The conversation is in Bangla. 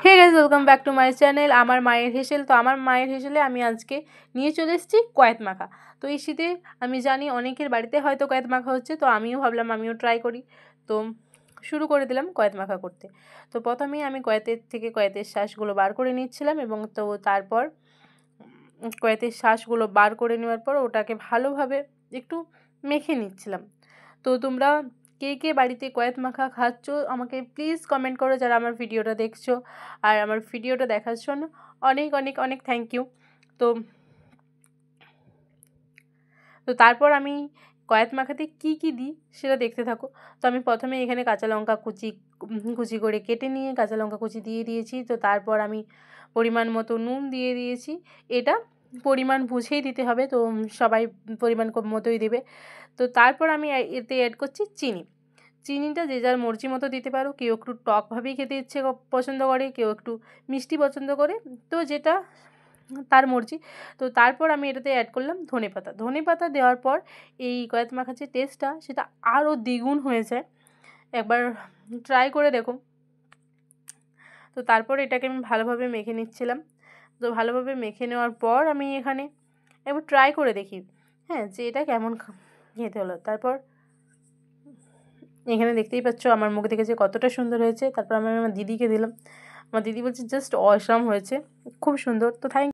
Hey guys, welcome back to my channel আমার মায়ের হেসেল। তো আমার মায়ের হেসেলে আমি আজকে নিয়ে চলে এসেছি কয়েত মাখা। তো এই শীতে আমি জানি অনেকের বাড়িতে হয়তো কয়েত মাখা হচ্ছে, তো আমিও ভাবলাম আমিও ট্রাই করি। তো শুরু করে দিলাম কয়েত মাখা করতে। তো প্রথমেই আমি কয়েতের থেকে কয়েতের শ্বাসগুলো বার করে নিচ্ছিলাম, এবং তো তারপর কয়েতের শ্বাসগুলো বার করে নেওয়ার পর ওটাকে ভালোভাবে একটু মেখে নিচ্ছিলাম। তো তোমরা কে কে বাড়িতে কয়েত মাখা খাচ্ছ আমাকে প্লিজ কমেন্ট করো, যারা আমার ভিডিওটা দেখছো। আর আমার ভিডিওটা দেখার জন্য অনেক অনেক অনেক থ্যাংক ইউ। তো তো তারপর আমি কয়েত মাখাতে কি কি দিই সেটা দেখতে থাকো। তো আমি প্রথমে এখানে কাঁচা লঙ্কা কুচি কুচি করে কেটে নিয়ে কাঁচা লঙ্কা কুচি দিয়ে দিয়েছি। তো তারপর আমি পরিমাণ মতো নুন দিয়ে দিয়েছি। এটা পরিমাণ বুঝেই দিতে হবে, তো সবাই পরিমাণ মতোই দেবে। তো তারপর আমি এতে অ্যাড করছি চিনি। চিনিটা যে যার মর্জি মতো দিতে পারো, কেউ একটু টকভাবেই খেতে ইচ্ছে পছন্দ করে, কেউ একটু মিষ্টি পছন্দ করে, তো যেটা তার মর্জি। তো তারপর আমি এটাতে অ্যাড করলাম ধনেপাতা। ধনেপাতা দেওয়ার পর এই কয়েত মাখার যে টেস্টটা সেটা আরও দ্বিগুণ হয়ে যায়। একবার ট্রাই করে দেখো। তো তারপর এটাকে আমি ভালোভাবে মেখে নিচ্ছিলাম। তো ভালোভাবে মেখে নেওয়ার পর আমি এখানে একবার ট্রাই করে দেখি, হ্যাঁ, যে এটা কেমন খেতে হলো। তারপর এখানে দেখতেই পাচ্ছ আমার মুখ দেখে যে কতটা সুন্দর হয়েছে। তারপর আমি আমার দিদিকে দিলাম। আমার দিদি বলছে জাস্ট অসাম হয়েছে, খুব সুন্দর। তো থ্যাংক